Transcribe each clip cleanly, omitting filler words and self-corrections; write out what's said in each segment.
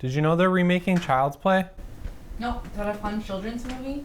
Did you know they're remaking Child's Play? No, is that a fun children's movie?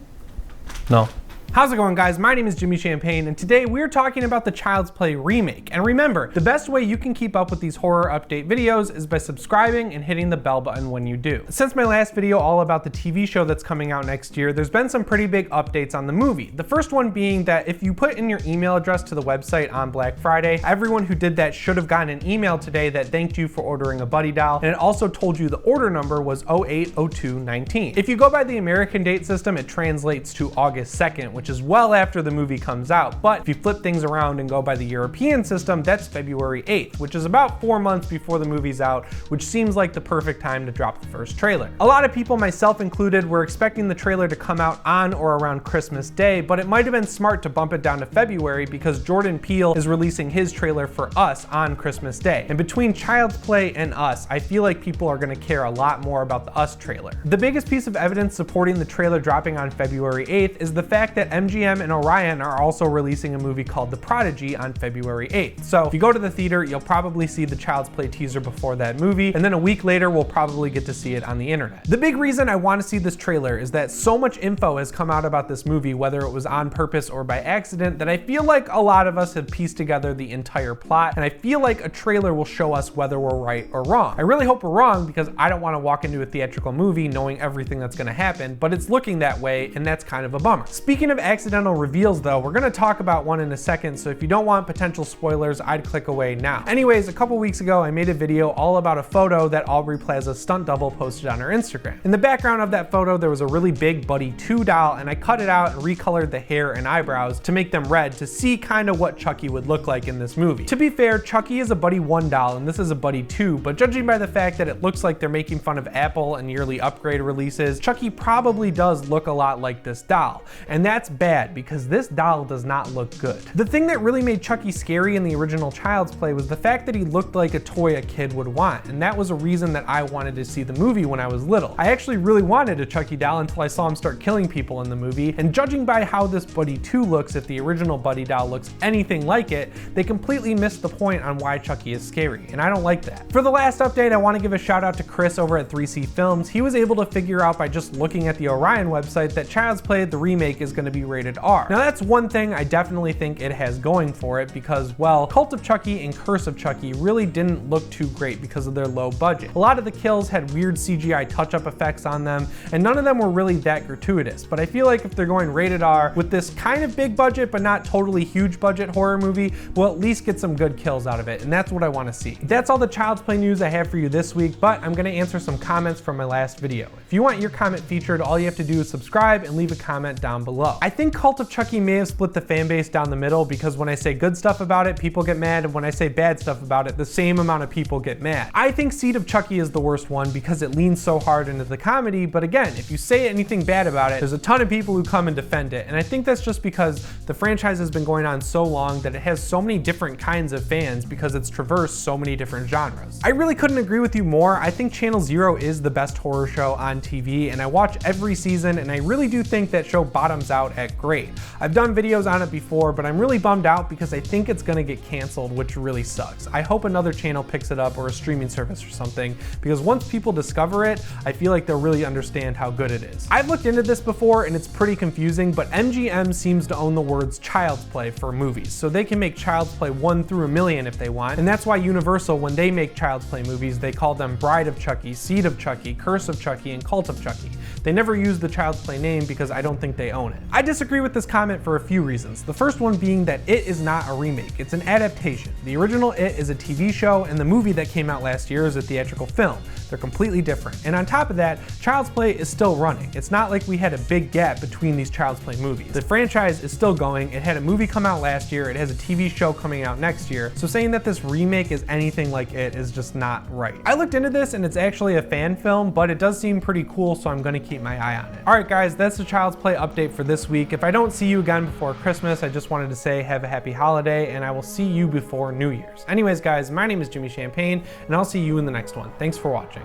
No. How's it going, guys? My name is Jimmy Champagne, and today we're talking about the Child's Play remake. And remember, the best way you can keep up with these horror update videos is by subscribing and hitting the bell button when you do. Since my last video all about the TV show that's coming out next year, there's been some pretty big updates on the movie. The first one being that if you put in your email address to the website on Black Friday, everyone who did that should have gotten an email today that thanked you for ordering a Buddy doll, and it also told you the order number was 080219. If you go by the American date system, it translates to August 2nd, which is well after the movie comes out. But if you flip things around and go by the European system, that's February 8th, which is about 4 months before the movie's out, which seems like the perfect time to drop the first trailer. A lot of people, myself included, were expecting the trailer to come out on or around Christmas Day, but it might have been smart to bump it down to February because Jordan Peele is releasing his trailer for Us on Christmas Day. And between Child's Play and Us, I feel like people are gonna care a lot more about the Us trailer. The biggest piece of evidence supporting the trailer dropping on February 8th is the fact that MGM and Orion are also releasing a movie called The Prodigy on February 8th. So if you go to the theater, you'll probably see the Child's Play teaser before that movie, and then a week later, we'll probably get to see it on the internet. The big reason I want to see this trailer is that so much info has come out about this movie, whether it was on purpose or by accident, that I feel like a lot of us have pieced together the entire plot, and I feel like a trailer will show us whether we're right or wrong. I really hope we're wrong because I don't want to walk into a theatrical movie knowing everything that's going to happen, but it's looking that way, and that's kind of a bummer. Speaking of accidental reveals though, we're gonna talk about one in a second, so if you don't want potential spoilers, I'd click away now. Anyways, a couple weeks ago, I made a video all about a photo that Aubrey Plaza's stunt double posted on her Instagram. In the background of that photo, there was a really big Buddy 2 doll, and I cut it out and recolored the hair and eyebrows to make them red to see kind of what Chucky would look like in this movie. To be fair, Chucky is a Buddy 1 doll, and this is a Buddy 2, but judging by the fact that it looks like they're making fun of Apple and yearly upgrade releases, Chucky probably does look a lot like this doll. And that's bad, because this doll does not look good. The thing that really made Chucky scary in the original Child's Play was the fact that he looked like a toy a kid would want, and that was a reason that I wanted to see the movie when I was little. I actually really wanted a Chucky doll until I saw him start killing people in the movie, and judging by how this Buddy 2 looks, if the original Buddy doll looks anything like it, they completely missed the point on why Chucky is scary, and I don't like that. For the last update, I want to give a shout out to Chris over at 3C Films. He was able to figure out by just looking at the Orion website that Child's Play, the remake, is going to be rated R. Now that's one thing I definitely think it has going for it because, well, Cult of Chucky and Curse of Chucky really didn't look too great because of their low budget. A lot of the kills had weird CGI touch-up effects on them, and none of them were really that gratuitous, but I feel like if they're going rated R with this kind of big budget but not totally huge budget horror movie, we'll at least get some good kills out of it, and that's what I want to see. That's all the Child's Play news I have for you this week, but I'm going to answer some comments from my last video. If you want your comment featured, all you have to do is subscribe and leave a comment down below. I think Cult of Chucky may have split the fan base down the middle because when I say good stuff about it, people get mad, and when I say bad stuff about it, the same amount of people get mad. I think Seed of Chucky is the worst one because it leans so hard into the comedy, but again, if you say anything bad about it, there's a ton of people who come and defend it, and I think that's just because the franchise has been going on so long that it has so many different kinds of fans because it's traversed so many different genres. I really couldn't agree with you more. I think Channel Zero is the best horror show on TV, and I watch every season, and I really do think that show bottoms out at great. I've done videos on it before, but I'm really bummed out because I think it's gonna get canceled, which really sucks. I hope another channel picks it up or a streaming service or something, because once people discover it, I feel like they'll really understand how good it is. I've looked into this before and it's pretty confusing, but MGM seems to own the words Child's Play for movies, so they can make Child's Play 1 through a million if they want, and that's why Universal, when they make Child's Play movies, they call them Bride of Chucky, Seed of Chucky, Curse of Chucky, and Cult of Chucky. They never use the Child's Play name because I don't think they own it. I disagree with this comment for a few reasons. The first one being that It is not a remake, it's an adaptation. The original It is a TV show, and the movie that came out last year is a theatrical film. They're completely different. And on top of that, Child's Play is still running. It's not like we had a big gap between these Child's Play movies. The franchise is still going. It had a movie come out last year, it has a TV show coming out next year, so saying that this remake is anything like it is just not right. I looked into this and it's actually a fan film, but it does seem pretty cool, so I'm gonna keep my eye on it. Alright guys, that's the Child's Play update for this week. If I don't see you again before Christmas, I just wanted to say have a happy holiday, and I will see you before New Year's. Anyways guys, my name is Jimmy Champagne, and I'll see you in the next one. Thanks for watching.